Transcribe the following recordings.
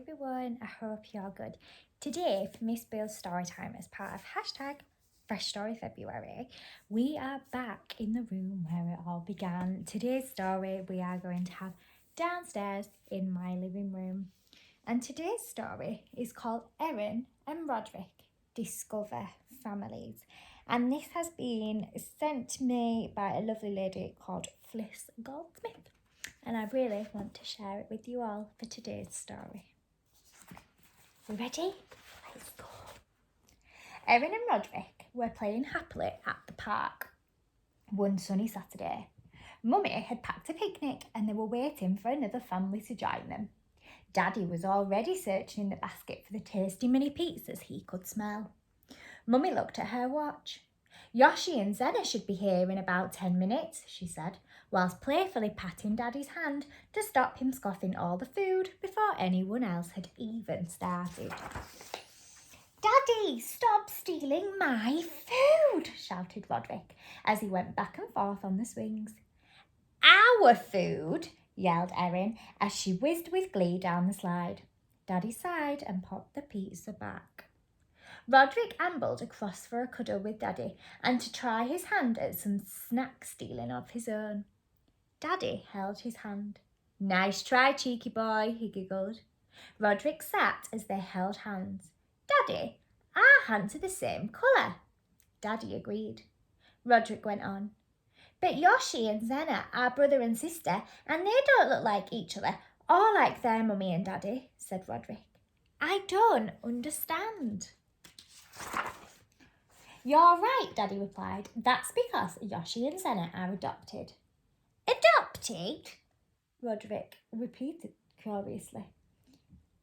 everyone, I hope you're good. Today, for Miss Bill's Storytime as part of Fresh Story February, we are back in the room where it all began. Today's story we are going to have downstairs in my living room. And today's story is called Erin and Roderick Discover Families. And this has been sent to me by a lovely lady called Fliss Goldsmith. And I really want to share it with you all for today's story. You ready? Let's go. Erin and Roderick were playing happily at the park one sunny Saturday. Mummy had packed a picnic and they were waiting for another family to join them. Daddy was already searching in the basket for the tasty mini pizzas he could smell. Mummy looked at her watch. Yoshi and Zenna should be here in about 10 minutes, she said, whilst playfully patting Daddy's hand to stop him scoffing all the food before anyone else had even started. Daddy, stop stealing my food, shouted Roderick as he went back and forth on the swings. Our food, yelled Erin as she whizzed with glee down the slide. Daddy sighed and popped the pizza back. Roderick ambled across for a cuddle with Daddy and to try his hand at some snack stealing of his own. Daddy held his hand. Nice try, cheeky boy, he giggled. Roderick sat as they held hands. Daddy, our hands are the same colour. Daddy agreed. Roderick went on. But Yoshi and Zenna are brother and sister and they don't look like each other or like their mummy and daddy, said Roderick. I don't understand. You're right, Daddy replied. That's because Yoshi and Zenna are adopted. Adopted? Roderick repeated curiously.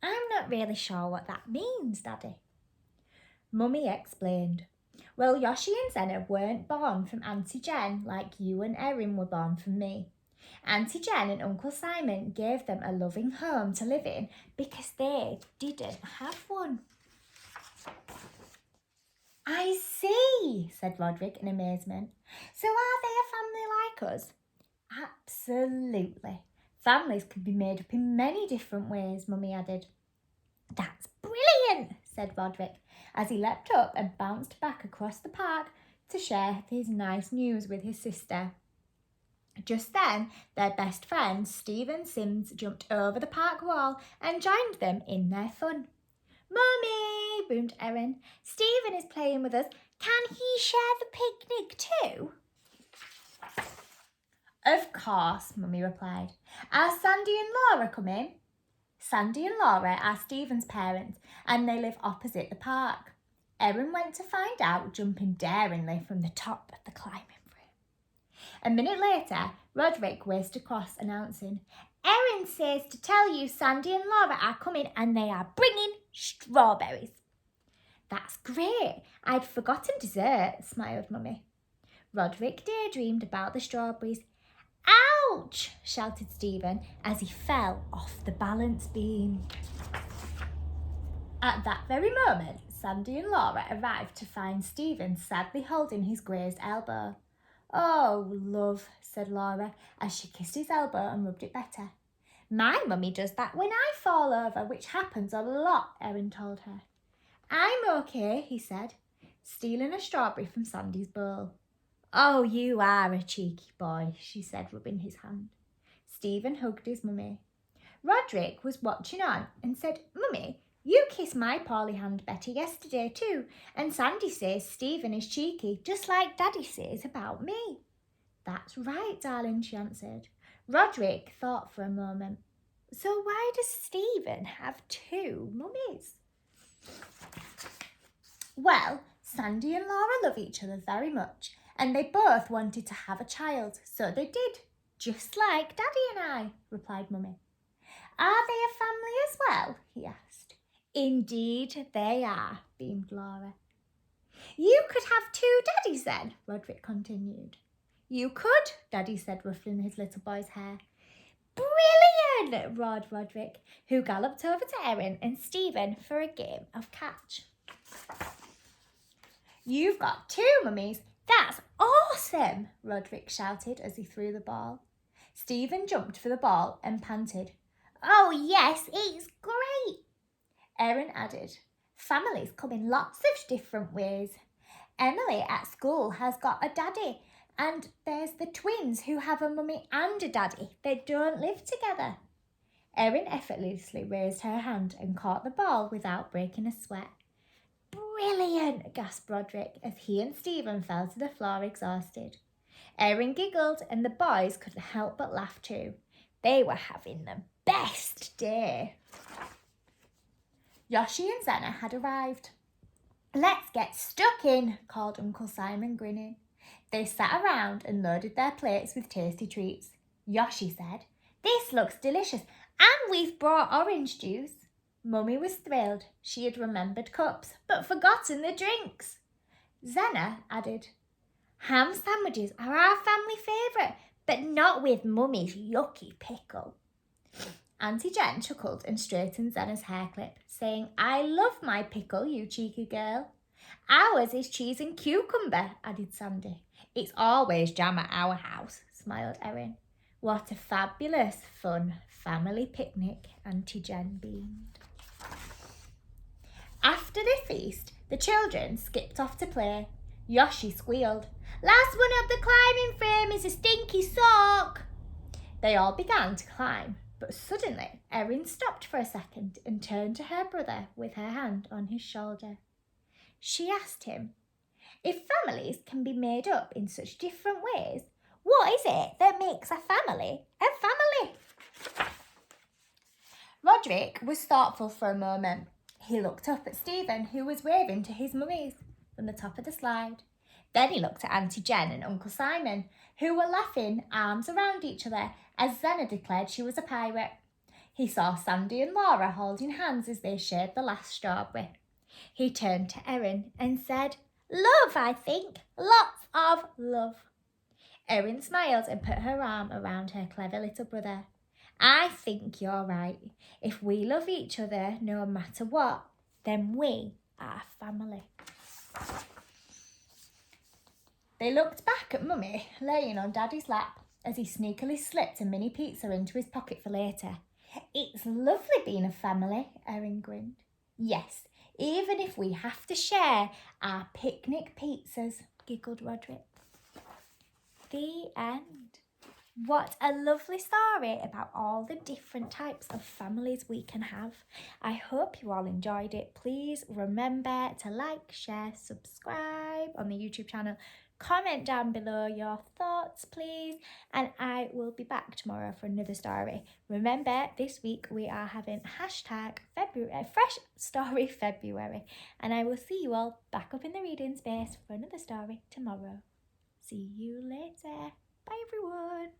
I'm not really sure what that means, Daddy. Mummy explained. Well, Yoshi and Zenna weren't born from Auntie Jen like you and Erin were born from me. Auntie Jen and Uncle Simon gave them a loving home to live in because they didn't have one. I see, said Roderick in amazement. So are they a family like us? Absolutely. Families can be made up in many different ways, Mummy added. That's brilliant, said Roderick as he leapt up and bounced back across the park to share his nice news with his sister. Just then, their best friend, Steve and Sims, jumped over the park wall and joined them in their fun. Mummy, boomed Erin, Stephen is playing with us. Can he share the picnic too? Of course, Mummy replied. Are Sandy and Laura coming? Sandy and Laura are Stephen's parents and they live opposite the park. Erin went to find out, jumping daringly from the top of the climbing frame. A minute later, Roderick whizzed across announcing, Erin says to tell you Sandy and Laura are coming and they are bringing strawberries. That's great. I'd forgotten dessert, smiled Mummy. Roderick daydreamed about the strawberries. Ouch, shouted Stephen as he fell off the balance beam. At that very moment, Sandy and Laura arrived to find Stephen sadly holding his grazed elbow. Oh, love, said Laura as she kissed his elbow and rubbed it better. My mummy does that when I fall over, which happens a lot, Erin told her. I'm okay, he said, stealing a strawberry from Sandy's bowl. Oh, you are a cheeky boy, she said, rubbing his hand. Stephen hugged his mummy. Roderick was watching on and said, Mummy, you kissed my poorly hand better yesterday too, and Sandy says Stephen is cheeky, just like Daddy says about me. That's right, darling, she answered. Roderick thought for a moment. So why does Stephen have two mummies? Well, Sandy and Laura love each other very much, and they both wanted to have a child, so they did, just like Daddy and I, replied Mummy. Are they a family as well? He asked. Indeed they are, beamed Laura. You could have two daddies then, Roderick continued. You could, Daddy said, ruffling his little boy's hair. Brilliant, roared Roderick, who galloped over to Erin and Stephen for a game of catch. You've got two mummies. That's awesome, Roderick shouted as he threw the ball. Stephen jumped for the ball and panted. Oh yes, it's great. Erin added, families come in lots of different ways. Emily at school has got a daddy, and there's the twins who have a mummy and a daddy. They don't live together. Erin effortlessly raised her hand and caught the ball without breaking a sweat. Brilliant, gasped Roderick as he and Stephen fell to the floor exhausted. Erin giggled and the boys couldn't help but laugh too. They were having the best day. Yoshi and Zena had arrived. Let's get stuck in, called Uncle Simon, grinning. They sat around and loaded their plates with tasty treats. Yoshi said, "This looks delicious, and we've brought orange juice." Mummy was thrilled. She had remembered cups, but forgotten the drinks. Zena added, "Ham sandwiches are our family favourite, but not with Mummy's yucky pickle." Auntie Jen chuckled and straightened Zena's hair clip, saying, "I love my pickle, you cheeky girl." "Ours is cheese and cucumber," added Sandy. "It's always jam at our house," smiled Erin. What a fabulous, fun family picnic, Auntie Jen beamed. After the feast, the children skipped off to play. Yoshi squealed, "Last one up the climbing frame is a stinky sock." They all began to climb, but suddenly Erin stopped for a second and turned to her brother with her hand on his shoulder. She asked him, "If families can be made up in such different ways, what is it that makes a family a family?" Roderick was thoughtful for a moment. He looked up at Stephen, who was waving to his mummies from the top of the slide. Then he looked at Auntie Jen and Uncle Simon, who were laughing arms around each other as Zena declared she was a pirate. He saw Sandy and Laura holding hands as they shared the last strawberry. He turned to Erin and said, "Love, I think. Lots of love." Erin smiled and put her arm around her clever little brother. "I think you're right. If we love each other no matter what, then we are family." They looked back at Mummy laying on Daddy's lap as he sneakily slipped a mini pizza into his pocket for later. "It's lovely being a family," Erin grinned. "Yes, even if we have to share our picnic pizzas," giggled Roderick. The end. What a lovely story about all the different types of families we can have. I hope you all enjoyed it. Please remember to like, share, subscribe on the YouTube channel. Comment down below your thoughts, please. And I will be back tomorrow for another story. Remember, this week we are having hashtag Fresh Story February. And I will see you all back up in the reading space for another story tomorrow. See you later. Bye, everyone.